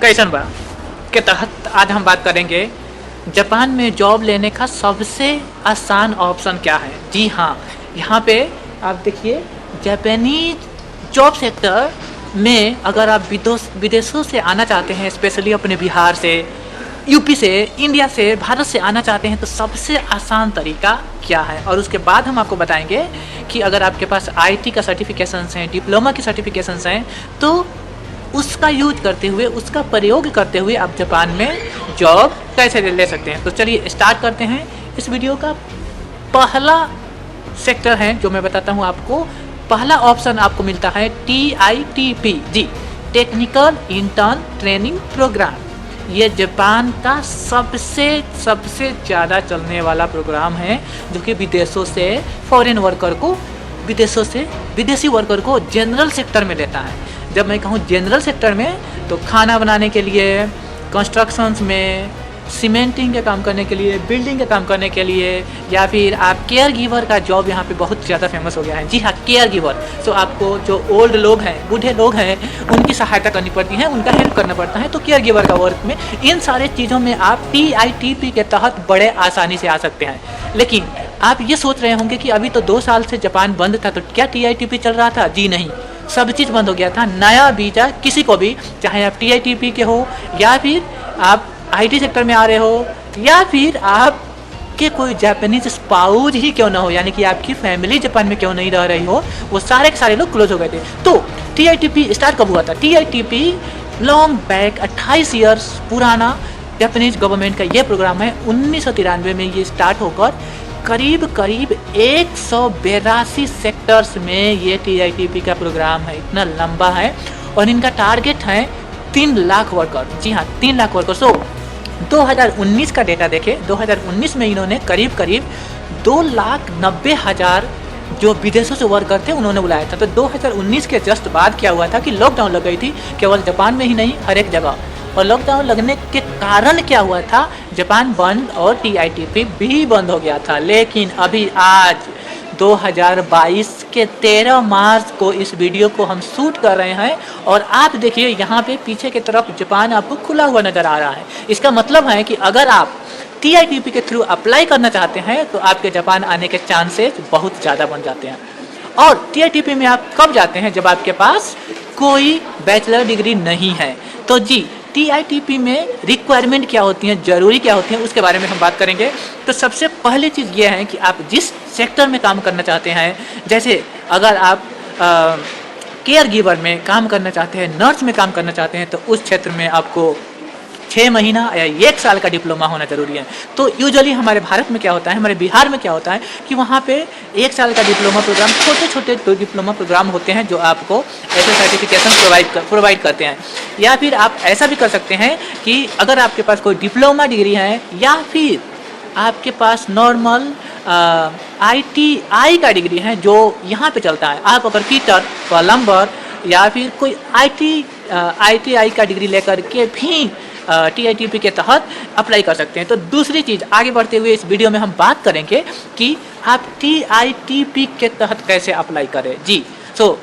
Question बा के तहत आज हम बात करेंगे जापान में जॉब लेने का सबसे आसान ऑप्शन क्या है। जी हाँ, यहाँ पे आप देखिए जापानीज जॉब सेक्टर में अगर आप विदेशों से आना चाहते हैं, स्पेशली अपने बिहार से, यूपी से, इंडिया से, भारत से आना चाहते हैं तो सबसे आसान तरीका क्या है। और उसके बाद हम आपको बताएंगे कि अगर आपके पास आईटी का सर्टिफिकेशंस हैं, डिप्लोमा की सर्टिफिकेशंस हैं, तो उसका यूज करते हुए, उसका प्रयोग करते हुए आप जापान में जॉब कैसे ले सकते हैं। तो चलिए स्टार्ट करते हैं। इस वीडियो का पहला सेक्टर है जो मैं बताता हूँ आपको। पहला ऑप्शन आपको मिलता है TITP, जी, टेक्निकल इंटर्न ट्रेनिंग प्रोग्राम। ये जापान का सबसे ज़्यादा चलने वाला प्रोग्राम है, जो कि विदेशों से फॉरेन वर्कर को, विदेशी वर्कर को जनरल सेक्टर में लेता है। जब मैं कहूँ जनरल सेक्टर में, तो खाना बनाने के लिए, कंस्ट्रक्शंस में, सीमेंटिंग के काम करने के लिए, बिल्डिंग के काम करने के लिए, या फिर आप केयर गिवर का जॉब यहाँ पे बहुत ज़्यादा फेमस हो गया है। जी हाँ, केयर गिवर। तो आपको जो ओल्ड लोग हैं, बूढ़े लोग हैं, उनकी सहायता करनी पड़ती है, उनका हेल्प करना पड़ता है। तो केयर गिवर का वर्क में, इन सारे चीज़ों में आप TITP के तहत बड़े आसानी से आ सकते हैं। लेकिन आप ये सोच रहे होंगे कि अभी तो 2 साल से जापान बंद था, तो क्या TITP चल रहा था? जी नहीं, सब चीज़ बंद हो गया था। नया वीज़ा किसी को भी, चाहे आप TITP के हो, या फिर आप IT सेक्टर में आ रहे हो, या फिर आप के कोई जापानीज स्पाउस ही क्यों ना हो, यानी कि आपकी फैमिली जापान में क्यों नहीं रह रही हो, वो सारे के सारे लोग क्लोज हो गए थे। तो TITP स्टार्ट कब हुआ था? TITP लॉन्ग बैक 28 ईयर्स पुराना जापानीज गवर्नमेंट का ये प्रोग्राम है। 1993 में ये स्टार्ट होकर करीब 182 सेक्टर्स में ये TITP का प्रोग्राम है। इतना लंबा है और इनका टारगेट है 3 लाख वर्कर। जी हाँ, 3 लाख वर्कर। सो 2019 का डेटा देखें, 2019 में इन्होंने करीब 2,90,000 जो विदेशों से वर्कर थे उन्होंने बुलाया था। तो 2019 के जस्ट बाद क्या हुआ था कि लॉकडाउन लग गई थी, केवल जापान में ही नहीं, हर एक जगह। और लॉकडाउन लगने के कारण क्या हुआ था, जापान बंद और TITP भी बंद हो गया था। लेकिन अभी आज 2022 के 13 मार्च को इस वीडियो को हम शूट कर रहे हैं, और आप देखिए यहाँ पे पीछे की तरफ जापान आपको खुला हुआ नज़र आ रहा है। इसका मतलब है कि अगर आप TITP के थ्रू अप्लाई करना चाहते हैं तो आपके जापान आने के चांसेस बहुत ज़्यादा बन जाते हैं। और TITP में आप कब जाते हैं? जब आपके पास कोई बैचलर डिग्री नहीं है। तो जी, TITP में रिक्वायरमेंट क्या होती हैं, ज़रूरी क्या होती हैं, उसके बारे में हम बात करेंगे। तो सबसे पहली चीज़ ये है कि आप जिस सेक्टर में काम करना चाहते हैं, जैसे अगर आप केयर गिवर में काम करना चाहते हैं, नर्स में काम करना चाहते हैं, तो उस क्षेत्र में आपको 6 महीना या 1 साल का डिप्लोमा होना जरूरी है। तो यूजुअली हमारे भारत में क्या होता है, हमारे बिहार में क्या होता है कि वहाँ पे 1 साल का डिप्लोमा प्रोग्राम, छोटे डिप्लोमा प्रोग्राम होते हैं जो आपको ऐसे सर्टिफिकेशन प्रोवाइड करते हैं। या फिर आप ऐसा भी कर सकते हैं कि अगर आपके पास कोई डिप्लोमा डिग्री है, या फिर आपके पास नॉर्मल ITI का डिग्री है जो यहाँ पे चलता है, आप अगर फिटर, प्लम्बर या फिर कोई ITI का डिग्री लेकर के भी TITP के तहत अप्लाई कर सकते हैं। तो दूसरी चीज़, आगे बढ़ते हुए इस वीडियो में हम बात करेंगे कि आप TITP के तहत कैसे अप्लाई करें। जी,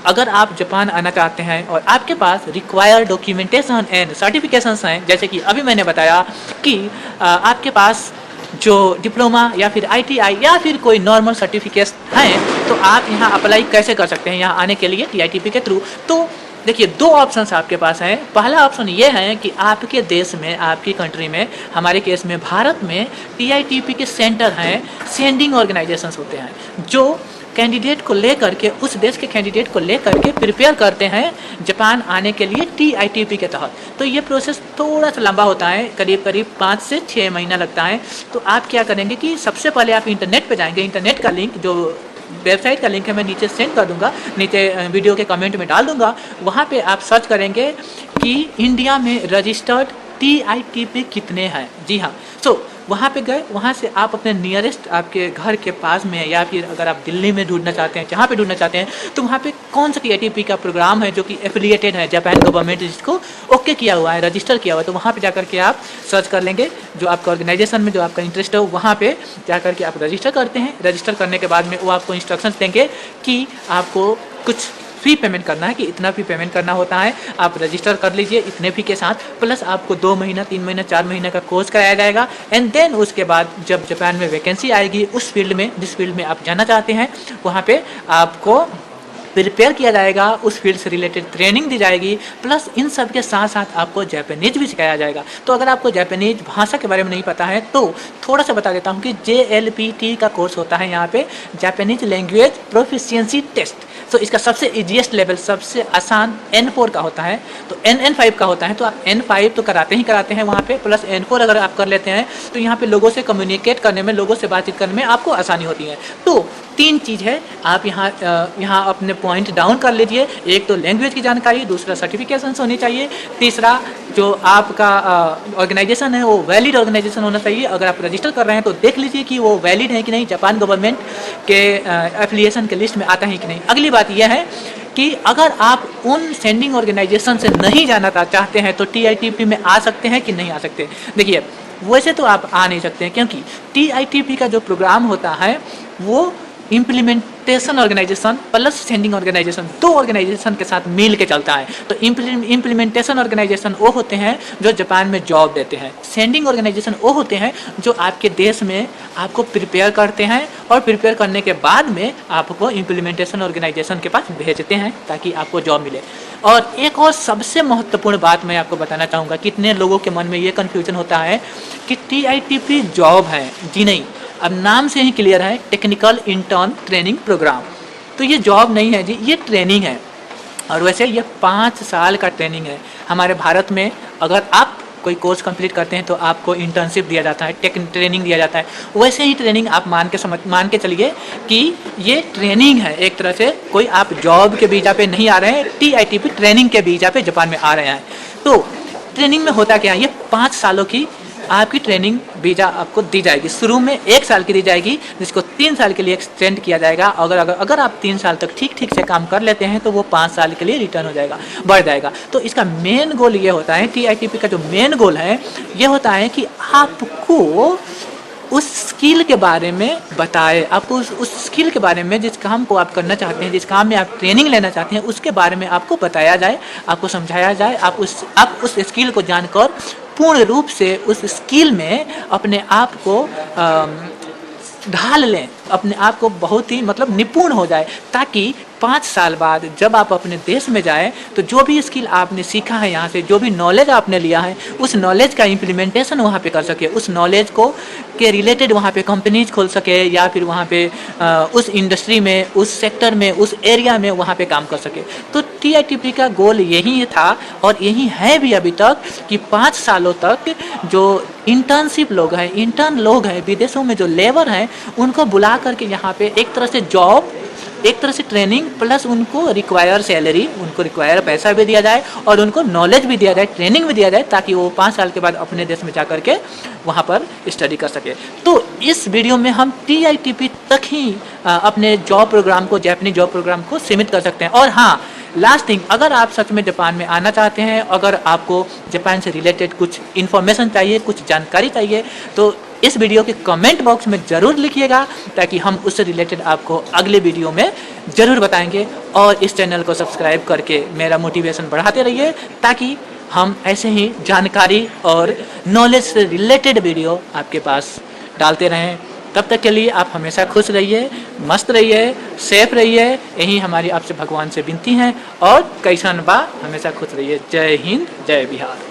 अगर आप जापान आना चाहते हैं और आपके पास रिक्वायर्ड डॉक्यूमेंटेशन एंड सर्टिफिकेशंस हैं, जैसे कि अभी मैंने बताया कि आपके पास जो डिप्लोमा या फिर ITI या फिर कोई नॉर्मल सर्टिफिकेट हैं, तो आप यहाँ अप्लाई कैसे कर सकते हैं यहाँ आने के लिए TITP के थ्रू। तो देखिए, 2 ऑप्शंस आपके पास हैं। पहला ऑप्शन ये है कि आपके देश में, आपकी कंट्री में, हमारे केस में भारत में TITP के सेंटर हैं, सेंडिंग ऑर्गेनाइजेशंस होते हैं जो कैंडिडेट को लेकर के, उस देश के कैंडिडेट को लेकर के प्रिपेयर करते हैं जापान आने के लिए TITP के तहत। तो ये प्रोसेस थोड़ा सा लंबा होता है, करीब 5 से 6 महीना लगता है। तो आप क्या करेंगे कि सबसे पहले आप इंटरनेट पे जाएंगे। इंटरनेट का लिंक, जो वेबसाइट का लिंक है, मैं नीचे सेंड कर दूंगा, नीचे वीडियो के कमेंट में डाल दूंगा। वहाँ पे आप सर्च करेंगे कि इंडिया में रजिस्टर्ड TITP कितने हैं। जी हाँ, वहाँ पे गए, वहाँ से आप अपने नियरेस्ट, आपके घर के पास में, या फिर अगर आप दिल्ली में ढूंढना चाहते हैं, जहाँ पे ढूंढना चाहते हैं, तो वहाँ पे कौन सा TITP का प्रोग्राम है जो कि एफिलिएटेड है, जापान गवर्नमेंट जिसको ओके किया हुआ है, रजिस्टर किया हुआ है, तो वहाँ पे जाकर के आप सर्च कर लेंगे जो आपका ऑर्गेनाइजेशन में जो आपका इंटरेस्ट हो, वहाँ पे जाकर के आप रजिस्टर करते हैं। रजिस्टर करने के बाद में वो आपको इंस्ट्रक्शंस देंगे कि आपको कुछ फ़ी पेमेंट करना है कि इतना फ़ी पेमेंट करना होता है, आप रजिस्टर कर लीजिए इतने फ़ी के साथ, प्लस आपको 2 महीना 3 महीना 4 महीने का कोर्स कराया जाएगा। एंड देन उसके बाद जब जापान में वैकेंसी आएगी उस फील्ड में, जिस फील्ड में आप जाना चाहते हैं, वहाँ पे आपको प्रिपेयर किया जाएगा, उस फील्ड से रिलेटेड ट्रेनिंग दी जाएगी, प्लस इन सब के साथ साथ आपको जापानीज भी सिखाया जाएगा। तो अगर आपको जापानीज भाषा के बारे में नहीं पता है तो थोड़ा सा बता देता हूँ कि JLPT का कोर्स होता है यहाँ पे, जापानीज लैंग्वेज प्रोफिशिएंसी टेस्ट। तो इसका सबसे ईजीएस्ट लेवल, सबसे आसान N4 का होता है, तो N5 का होता है, तो आप N5 तो कराते ही कराते हैं वहाँ पे, प्लस N4 अगर आप कर लेते हैं तो यहाँ पे लोगों से कम्युनिकेट करने में, लोगों से बातचीत करने में आपको आसानी होती है। तो 3 चीज़ है, आप यहाँ अपने पॉइंट डाउन कर लीजिए। एक तो लैंग्वेज की जानकारी, दूसरा सर्टिफिकेशन होनी चाहिए, तीसरा जो आपका ऑर्गेनाइजेशन है वो वैलिड ऑर्गेनाइजेशन होना चाहिए। अगर आप रजिस्टर कर रहे हैं तो देख लीजिए कि वो वैलिड है कि नहीं, जापान गवर्नमेंट के एफिलिएशन के लिस्ट में आता है कि नहीं। अगली बात यह है कि अगर आप उन सेंडिंग ऑर्गेनाइजेशन से नहीं जाना चाहते हैं तो TITP में आ सकते हैं कि नहीं आ सकते। देखिए, वैसे तो आप आ नहीं सकते हैं, क्योंकि TITP का जो प्रोग्राम होता है वो implementation organisation plus sending organisation, 2 organisation के साथ मिल के चलता है। तो इम्प्लीमेंटेशन ऑर्गेनाइजेशन वो होते हैं जो जापान में जॉब देते हैं, सेंडिंग ऑर्गेनाइजेशन वो होते हैं जो आपके देश में आपको प्रिपेयर करते हैं, और प्रिपेयर करने के बाद में आपको इम्प्लीमेंटेशन ऑर्गेनाइजेशन के पास भेजते हैं ताकि आपको जॉब मिले। और एक और सबसे महत्वपूर्ण बात मैं आपको बताना चाहूँगा, कितने लोगों के मन में ये कन्फ्यूजन होता है कि TITP जॉब है। जी नहीं, अब नाम से ही क्लियर है, टेक्निकल इंटर्न ट्रेनिंग प्रोग्राम। तो ये जॉब नहीं है जी, ये ट्रेनिंग है। और वैसे ये 5 साल का ट्रेनिंग है। हमारे भारत में अगर आप कोई कोर्स कंप्लीट करते हैं तो आपको इंटर्नशिप दिया जाता है, ट्रेनिंग दिया जाता है। वैसे ही ट्रेनिंग आप मान के चलिए कि ये ट्रेनिंग है एक तरह से, कोई आप जॉब के वीज़ा पे नहीं आ रहे हैं, TITP ट्रेनिंग के वीज़ा पे जापान में आ रहे हैं। तो ट्रेनिंग में होता क्या है, ये 5 सालों की आपकी ट्रेनिंग वीज़ा आपको दी जाएगी। शुरू में 1 साल की दी जाएगी, जिसको 3 साल के लिए एक्सटेंड किया जाएगा। अगर आप 3 साल तक ठीक से काम कर लेते हैं तो वो 5 साल के लिए रिटर्न हो जाएगा, बढ़ जाएगा। तो इसका मेन गोल ये होता है, TITP का जो मेन गोल है ये होता है कि आपको उस स्किल के बारे में बताए, आपको उस स्किल के बारे में, जिस काम को आप करना चाहते हैं, जिस काम में आप ट्रेनिंग लेना चाहते हैं, उसके बारे में आपको बताया जाए, आपको समझाया जाए। आप उस स्किल को जानकर पूर्ण रूप से उस स्किल में अपने आप को ढाल लें, अपने आप को बहुत ही मतलब निपुण हो जाए, ताकि 5 साल बाद जब आप अपने देश में जाएं तो जो भी स्किल आपने सीखा है यहाँ से, जो भी नॉलेज आपने लिया है, उस नॉलेज का इम्प्लीमेंटेशन वहाँ पे कर सके, उस नॉलेज को के रिलेटेड वहाँ पे कंपनीज खोल सके, या फिर वहाँ पे उस इंडस्ट्री में, उस सेक्टर में, उस एरिया में वहाँ पे काम कर सके। तो TITP का गोल यही था और यही है भी अभी तक, कि 5 सालों तक जो इंटर्नशिप लोग हैं, इंटर्न लोग हैं, विदेशों में जो लेबर हैं, उनको बुला करके यहाँ पे एक तरह से जॉब, एक तरह से ट्रेनिंग, प्लस उनको रिक्वायर सैलरी, उनको रिक्वायर पैसा भी दिया जाए और उनको नॉलेज भी दिया जाए, ट्रेनिंग भी दिया जाए, ताकि वो 5 साल के बाद अपने देश में जा करके वहाँ पर स्टडी कर सके। तो इस वीडियो में हम TITP तक ही अपने जॉब प्रोग्राम को, जापानी जॉब प्रोग्राम को सीमित कर सकते हैं। और हाँ, लास्ट थिंग, अगर आप सच में जापान में आना चाहते हैं, अगर आपको जापान से रिलेटेड कुछ इन्फॉर्मेशन चाहिए, कुछ जानकारी चाहिए, तो इस वीडियो के कमेंट बॉक्स में ज़रूर लिखिएगा, ताकि हम उससे रिलेटेड आपको अगले वीडियो में ज़रूर बताएंगे। और इस चैनल को सब्सक्राइब करके मेरा मोटिवेशन बढ़ाते रहिए, ताकि हम ऐसे ही जानकारी और नॉलेज से रिलेटेड वीडियो आपके पास डालते रहें। तब तक के लिए आप हमेशा खुश रहिए, मस्त रहिए, सेफ रहिए, यही हमारी आपसे भगवान से विनती है। और कैसन बा, हमेशा खुश रहिए। जय हिंद, जय बिहार।